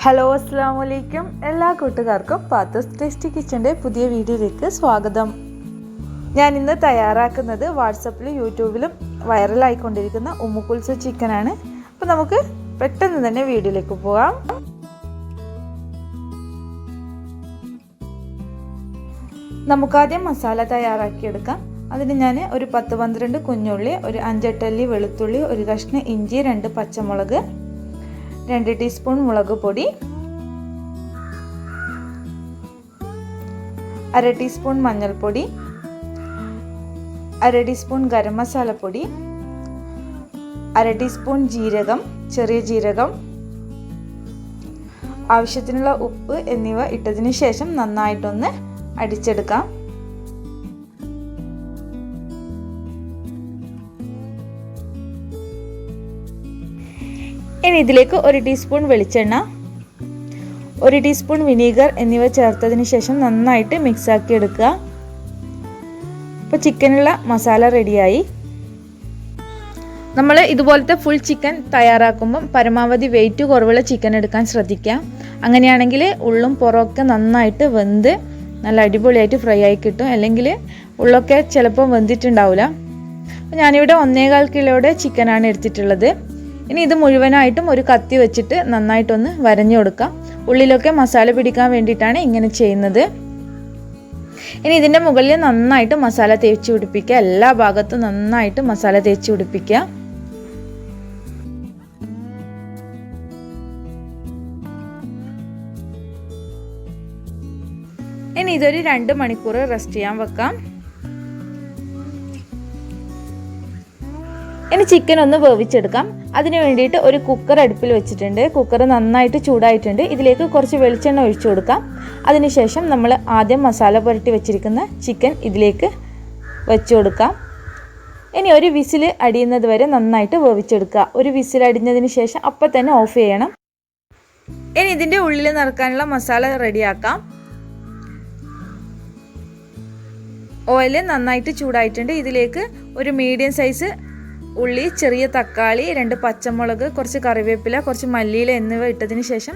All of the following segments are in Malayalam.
ഹലോ അസ്സലാമു അലൈക്കും. എല്ലാ കൂട്ടുകാർക്കും പാത്തൂസ് ടേസ്റ്റി കിച്ചൻ്റെ പുതിയ വീഡിയോയിലേക്ക് സ്വാഗതം. ഞാൻ ഇന്ന് തയ്യാറാക്കുന്നത് വാട്സപ്പിലും യൂട്യൂബിലും വൈറലായിക്കൊണ്ടിരിക്കുന്ന ഉമ്മുക്കുൽസു ചിക്കനാണ്. അപ്പോൾ നമുക്ക് പെട്ടെന്ന് തന്നെ വീഡിയോയിലേക്ക് പോകാം. നമുക്കാദ്യം മസാല തയ്യാറാക്കിയെടുക്കാം. അതിന് ഞാൻ ഒരു 10-12 കുഞ്ഞുള്ളി, ഒരു 5-8 അല്ലി വെളുത്തുള്ളി, ഒരു കഷ്ണം ഇഞ്ചി, 2 പച്ചമുളക്, 2 ടീസ്പൂൺ മുളക് പൊടി, 1/2 ടീസ്പൂൺ മഞ്ഞൾപ്പൊടി, 1/2 ടീസ്പൂൺ ഗരം മസാലപ്പൊടി, 1/2 ടീസ്പൂൺ ജീരകം, ചെറിയ ജീരകം, ആവശ്യത്തിനുള്ള ഉപ്പ് എന്നിവ ഇട്ടതിന് ശേഷം നന്നായിട്ടൊന്ന് അടിച്ചെടുക്കാം. ഇനി ഇതിലേക്ക് 1 ടീസ്പൂൺ വെളിച്ചെണ്ണ, 1 ടീസ്പൂൺ വിനീഗർ എന്നിവ ചേർത്തതിന് ശേഷം നന്നായിട്ട് മിക്സാക്കി എടുക്കുക. അപ്പോൾ ചിക്കനുള്ള മസാല റെഡിയായി. നമ്മൾ ഇതുപോലത്തെ ഫുൾ ചിക്കൻ തയ്യാറാക്കുമ്പം പരമാവധി വെയിറ്റ് കുറവുള്ള ചിക്കൻ എടുക്കാൻ ശ്രദ്ധിക്കുക. അങ്ങനെയാണെങ്കിൽ ഉള്ളും പുറമൊക്കെ നന്നായിട്ട് വെന്ത് നല്ല അടിപൊളിയായിട്ട് ഫ്രൈ ആയി കിട്ടും. അല്ലെങ്കിൽ ഉള്ളൊക്കെ ചിലപ്പോൾ വെന്തിട്ടുണ്ടാവില്ല. അപ്പോൾ ഞാനിവിടെ 1.25 കിലോയുടെ ചിക്കനാണ് എടുത്തിട്ടുള്ളത്. ഇനി ഇത് മുഴുവനായിട്ടും ഒരു കത്തി വെച്ചിട്ട് നന്നായിട്ടൊന്ന് വരഞ്ഞു കൊടുക്കാം. ഉള്ളിലൊക്കെ മസാല പിടിക്കാൻ വേണ്ടിയിട്ടാണ് ഇങ്ങനെ ചെയ്യുന്നത്. ഇനി ഇതിൻ്റെ മുകളിൽ നന്നായിട്ട് മസാല തേച്ച് പിടിപ്പിക്കുക. എല്ലാ ഭാഗത്തും നന്നായിട്ട് മസാല തേച്ച് പിടിപ്പിക്കുക. ഇനി ഇതൊരു 2 മണിക്കൂർ റെസ്റ്റ് ചെയ്യാൻ വെക്കാം. ഇനി ചിക്കൻ ഒന്ന് വേവിച്ചെടുക്കാം. അതിന് വേണ്ടിയിട്ട് ഒരു കുക്കർ അടുപ്പിൽ വെച്ചിട്ടുണ്ട്. കുക്കർ നന്നായിട്ട് ചൂടായിട്ടുണ്ട്. ഇതിലേക്ക് കുറച്ച് വെളിച്ചെണ്ണ ഒഴിച്ചു കൊടുക്കാം. അതിനുശേഷം നമ്മൾ ആദ്യം മസാല പുരട്ടി വെച്ചിരിക്കുന്ന ചിക്കൻ ഇതിലേക്ക് വെച്ച് കൊടുക്കാം. ഇനി ഒരു വിസിൽ അടിയുന്നത് വരെ നന്നായിട്ട് വേവിച്ചെടുക്കുക. ഒരു വിസിൽ അടിഞ്ഞതിന് ശേഷം അപ്പം തന്നെ ഓഫ് ചെയ്യണം. ഇനി ഇതിൻ്റെ ഉള്ളിൽ നിറക്കാനുള്ള മസാല റെഡിയാക്കാം. ഓയിൽ നന്നായിട്ട് ചൂടായിട്ടുണ്ട്. ഇതിലേക്ക് ഒരു മീഡിയം സൈസ് ഉള്ളി, ചെറിയ തക്കാളി, 2 പച്ചമുളക്, കുറച്ച് കറിവേപ്പില, കുറച്ച് മല്ലിയില എന്നിവ ഇട്ടതിന് ശേഷം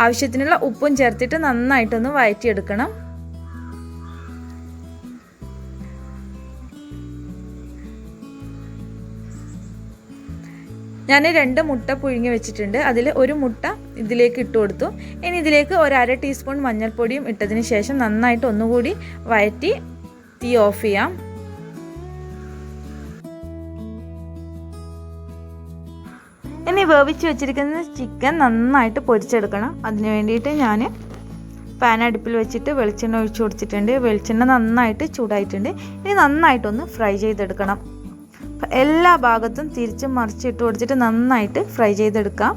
ആവശ്യത്തിനുള്ള ഉപ്പും ചേർത്തിട്ട് നന്നായിട്ടൊന്ന് വഴറ്റിയെടുക്കണം. ഞാൻ 2 മുട്ട പുഴുങ്ങി വെച്ചിട്ടുണ്ട്. അതിൽ ഒരു മുട്ട ഇതിലേക്ക് ഇട്ട് കൊടുത്തു. ഇനി ഇതിലേക്ക് ഒരു 1/2 ടീസ്പൂൺ മഞ്ഞൾപ്പൊടിയും ഇട്ടതിന് ശേഷം നന്നായിട്ട് ഒന്നുകൂടി വഴറ്റി തീ ഓഫ് ചെയ്യാം. ഇനി വേവിച്ച് വെച്ചിരിക്കുന്ന ചിക്കൻ നന്നായിട്ട് പൊരിച്ചെടുക്കണം. അതിന് വേണ്ടിയിട്ട് ഞാൻ പാൻ അടുപ്പിൽ വെച്ചിട്ട് വെളിച്ചെണ്ണ ഒഴിച്ചു കൊടുത്തിട്ടുണ്ട്. വെളിച്ചെണ്ണ നന്നായിട്ട് ചൂടായിട്ടുണ്ട്. ഇനി നന്നായിട്ടൊന്ന് ഫ്രൈ ചെയ്തെടുക്കണം. എല്ലാ ഭാഗത്തും തിരിച്ചും മറിച്ചിട്ട് കൊടുത്തിട്ട് നന്നായിട്ട് ഫ്രൈ ചെയ്തെടുക്കാം.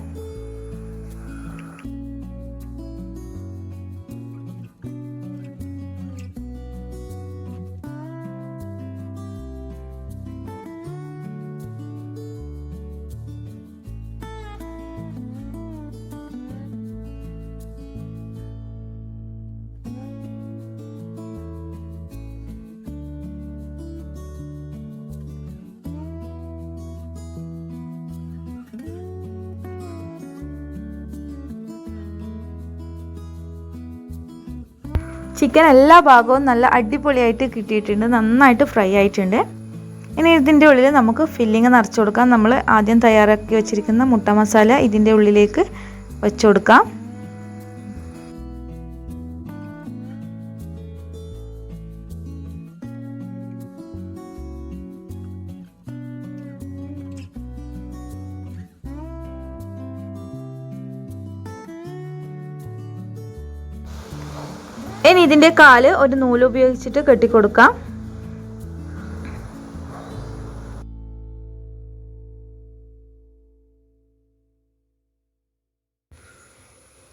ചിക്കൻ എല്ലാ ഭാഗവും നല്ല അടിപൊളിയായിട്ട് കിട്ടിയിട്ടുണ്ട്. നന്നായിട്ട് ഫ്രൈ ആയിട്ടുണ്ട്. ഇനി ഇതിൻ്റെ ഉള്ളിൽ നമുക്ക് ഫില്ലിങ് നിറച്ച് കൊടുക്കാം. നമ്മൾ ആദ്യം തയ്യാറാക്കി വെച്ചിരിക്കുന്ന മുട്ട മസാല ഇതിൻ്റെ ഉള്ളിലേക്ക് വെച്ച് കൊടുക്കാം. ഇനി ഇതിൻ്റെ കാല് ഒരു നൂല് ഉപയോഗിച്ചിട്ട് കെട്ടിക്കൊടുക്കാം.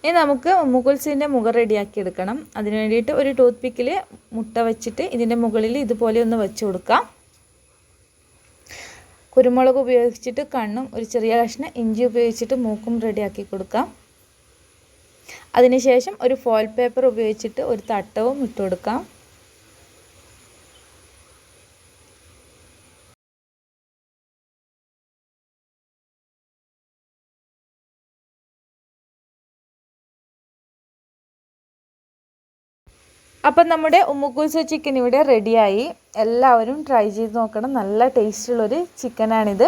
ഇനി നമുക്ക് ഉമ്മുക്കുൽസുവിൻ്റെ മുഖം റെഡിയാക്കി എടുക്കണം. അതിന് വേണ്ടിയിട്ട് ഒരു ടൂത്ത് പിക്കിൽ മുട്ട വെച്ചിട്ട് ഇതിൻ്റെ മുകളിൽ ഇതുപോലെ ഒന്ന് വെച്ച് കൊടുക്കാം. കുരുമുളക് ഉപയോഗിച്ചിട്ട് കണ്ണും, ഒരു ചെറിയ കഷ്ണം ഇഞ്ചി ഉപയോഗിച്ചിട്ട് മൂക്കും റെഡിയാക്കി കൊടുക്കാം. അതിനുശേഷം ഒരു ഫോയിൽ പേപ്പർ ഉപയോഗിച്ചിട്ട് ഒരു തട്ടവും ഇട്ട് കൊടുക്കാം. അപ്പം നമ്മുടെ ഉമ്മുക്കുൽസു ചിക്കൻ ഇവിടെ റെഡിയായി. എല്ലാവരും ട്രൈ ചെയ്ത് നോക്കണം. നല്ല ടേസ്റ്റുള്ളൊരു ചിക്കനാണിത്.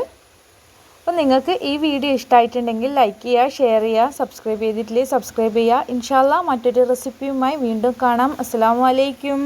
അപ്പം നിങ്ങൾക്ക് ഈ വീഡിയോ ഇഷ്ടമായിട്ടുണ്ടെങ്കിൽ ലൈക്ക് ചെയ്യുക, ഷെയർ ചെയ്യുക, സബ്സ്ക്രൈബ് ചെയ്തിട്ടില്ലെങ്കിൽ സബ്സ്ക്രൈബ് ചെയ്യുക. ഇൻഷാ അല്ലാഹ് മറ്റൊരു റെസിപ്പിയുമായി വീണ്ടും കാണാം. അസ്സലാമു അലൈക്കും.